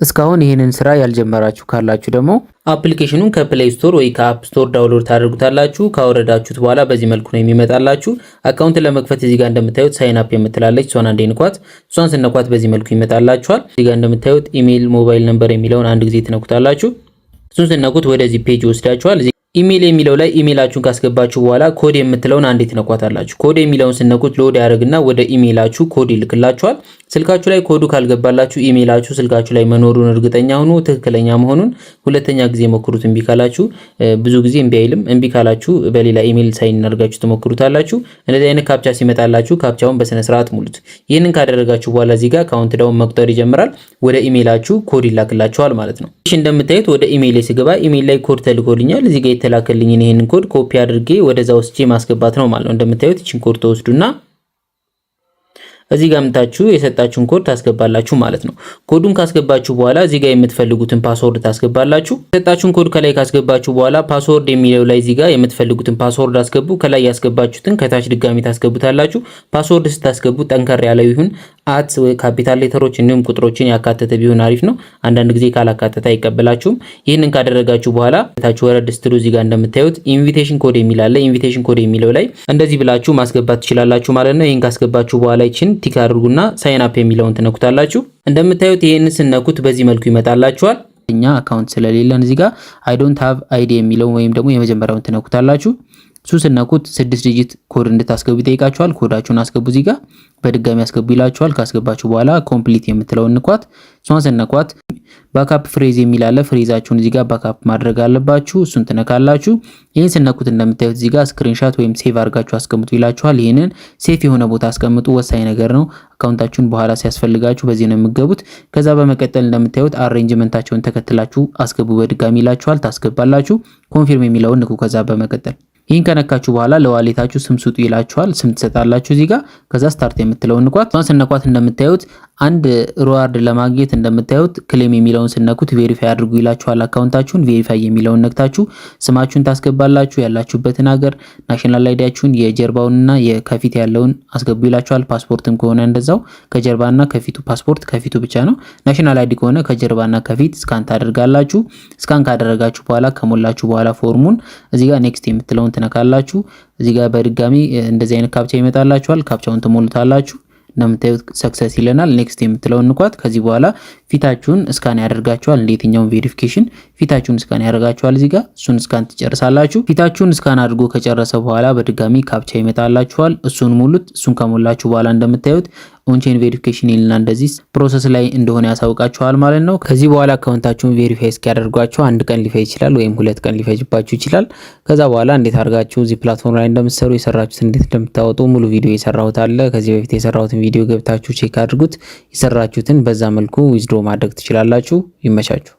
እስካሁን ይሄንን ስራ ያልጀመራችሁ ካላችሁ ደግሞ አፕሊኬሽኑን ከፕሌይ ስቶር ወይ ከአፕ ስቶር ዳውንሎድ ታደርጉታላችሁ። ካወረዳችሁት በኋላ በዚህ መልኩ ነው የሚመጣላችሁ። አካውንት ለመክፈት እዚህ ጋር እንደምታዩት ሳይን አፕ የምትላለች እሷን አንዴ ንኳት። እሷን ስነኳት በዚህ መልኩ ይመጣላችኋል። እዚህ ጋር እንደምታዩት ኢሜል፣ ሞባይል ነምበር የሚለውን አንድ ጊዜ ትነኩታላችሁ። እሱን ስነኩት ወደዚህ ፔጅ ይወስዳችኋል። ኢሜል የሚለው ላይ ኢሜላችሁን ካስገባችሁ በኋላ ኮድ የምትለውን አንዴ ትነኳታላችሁ። ኮድ የሚለውን ስነኩት ሎድ ያደርግና ወደ ኢሜላችሁ ኮድ ይልክላችኋል። ስልካችሁ ላይ ኮዱ ካልገባላችሁ ኢሜላችሁ ስልካችሁ ላይ መኖሩን እርግጠኛ ሁኑ፣ ትክክለኛ መሆኑን። ሁለተኛ ጊዜ ሞክሩት። እምቢ ካላችሁ ብዙ ጊዜ እምቢ አይልም። እምቢ ካላችሁ በሌላ ኢሜል ሳይን አድርጋችሁ ትሞክሩታላችሁ። እንደዚህ አይነት ካፕቻ ሲመጣላችሁ ካፕቻውን በስነ ስርዓት ሙሉት። ይህንን ካደረጋችሁ በኋላ እዚህ ጋር ካውንት ዳውን መቁጠር ይጀምራል። ወደ ኢሜላችሁ ኮድ ይላክላችኋል ማለት ነው። እሺ እንደምታዩት ወደ ኢሜል ሲገባ ኢሜል ላይ ኮድ ተልኮልኛል። እዚህ ጋር የተላከልኝን ይሄንን ኮድ ኮፒ አድርጌ ወደዛ ወስጄ ማስገባት ነው ማለት ነው። እንደምታዩት እቺን ኮድ ተወስዱና እዚህ ጋር ምታችሁ የሰጣችሁን ኮድ ታስገባላችሁ ማለት ነው። ኮዱን ካስገባችሁ በኋላ እዚህ ጋር የምትፈልጉትን ፓስወርድ ታስገባላችሁ። የሰጣችሁን ኮድ ከላይ ካስገባችሁ በኋላ ፓስወርድ የሚለው ላይ እዚህ ጋር የምትፈልጉትን ፓስወርድ አስገቡ። ከላይ ያስገባችሁትን ከታች ድጋሚ ታስገቡታላችሁ። ፓስወርድ ስታስገቡ ጠንከር ያለ ይሁን፣ አት ካፒታል ሌተሮች እንዲሁም ቁጥሮችን ያካተተ ቢሆን አሪፍ ነው። አንዳንድ ጊዜ ካላካተተ አይቀበላችሁም። ይህንን ካደረጋችሁ በኋላ ታች ወረድ ስትሉ እዚህ ጋር እንደምታዩት ኢንቪቴሽን ኮድ የሚል አለ። ኢንቪቴሽን ኮድ የሚለው ላይ እንደዚህ ብላችሁ ማስገባት ትችላላችሁ ማለት ነው። ይሄን ካስገባችሁ በኋላ ይችን ቲክ አድርጉና ሳይን አፕ የሚለውን ትነኩታላችሁ። እንደምታዩት ይሄን ስነኩት በዚህ መልኩ ይመጣላችኋል። እኛ አካውንት ስለሌለን እዚህ ጋር አይ ዶንት ሃቭ አይዲ የሚለውን ወይም ደግሞ የመጀመሪያውን ትነኩታላችሁ። እሱ ስነኩት 6 ዲጂት ኮድ እንድታስገቡ ይጠይቃችኋል። ኮዳችሁን አስገቡ። እዚህ ጋር በድጋሚ አስገቡ ይላችኋል። ካስገባችሁ በኋላ ኮምፕሊት የምትለውን ንኳት። እሷን ስነኳት ባካፕ ፍሬዝ የሚል አለ። ፍሬዛችሁን እዚህ ጋር ባካፕ ማድረግ አለባችሁ። እሱን ትነካላችሁ። ይሄን ስነኩት እንደምታዩት እዚህ ጋር ስክሪንሻት ወይም ሴቭ አድርጋችሁ አስቀምጡ ይላችኋል። ይሄንን ሴፍ የሆነ ቦታ አስቀምጡ። ወሳኝ ነገር ነው። አካውንታችሁን በኋላ ሲያስፈልጋችሁ በዚህ ነው የምትገቡት። ከዛ በመቀጠል እንደምታዩት አሬንጅመንታቸውን ተከትላችሁ አስገቡ በድጋሚ ይላችኋል። ታስገባላችሁ። ኮንፊርም የሚለውን ንኩ። ከዛ በመቀጠል ይህን ከነካችሁ በኋላ ለዋሌታችሁ ስም ስጡ ይላችኋል። ስም ትሰጣላችሁ እዚህ ጋር። ከዛ ስታርት የምትለውን ንኳት። እሷን ስነኳት እንደምታዩት አንድ ሪዋርድ ለማግኘት እንደምታዩት ክሌም የሚለውን ስነኩት ቬሪፋይ አድርጉ ይላችኋል። አካውንታችሁን ቬሪፋይ የሚለውን ነክታችሁ ስማችሁን ታስገባላችሁ፣ ያላችሁበትን ሀገር፣ ናሽናል አይዲያችሁን የጀርባውንና የከፊት ያለውን አስገቡ ይላችኋል። ፓስፖርትም ከሆነ እንደዛው ከጀርባና ከፊቱ፣ ፓስፖርት ከፊቱ ብቻ ነው። ናሽናል አይዲ ከሆነ ከጀርባና ከፊት ስካን ታደርጋላችሁ። ስካን ካደረጋችሁ በኋላ ከሞላችሁ በኋላ ፎርሙን እዚህ ጋር ኔክስት የምትለውን ትነካላችሁ። እዚህ ጋር በድጋሚ እንደዚህ አይነት ካፕቻ ይመጣላችኋል። ካፕቻውን ትሞሉታላችሁ። እንደምታዩት ሰክሰስ ይለናል። ኔክስት የምትለውን ንኳት። ከዚህ በኋላ ፊታችሁን ስካን ያደርጋችኋል። እንደየትኛው ቬሪፊኬሽን ፊታችሁን ስካን ያደርጋችኋል። እዚህ ጋር እሱን ስካን ትጨርሳላችሁ። ፊታችሁን ስካን አድርጎ ከጨረሰ በኋላ በድጋሚ ካፕቻ ይመጣላችኋል። እሱን ሙሉት። እሱን ከሞላችሁ በኋላ እንደምታዩት ኦንቼን ቬሪፊኬሽን ይልና እንደዚህ ፕሮሰስ ላይ እንደሆነ ያሳውቃችኋል ማለት ነው። ከዚህ በኋላ አካውንታችሁን ቬሪፋይ እስኪያደርጓችሁ 1 ቀን ሊፈጅ ይችላል ወይም 2 ቀን ሊፈጅባችሁ ይችላል። ከዛ በኋላ እንዴት አድርጋችሁ እዚህ ፕላትፎርም ላይ እንደምትሰሩ የሰራችሁት እንዴት እንደምታወጡ ሙሉ ቪዲዮ የሰራሁት አለ። ከዚህ በፊት የሰራሁትን ቪዲዮ ገብታችሁ ቼክ አድርጉት። የሰራችሁትን በዛ መልኩ ዊዝድሮ ማድረግ ትችላላችሁ። ይመቻችሁ።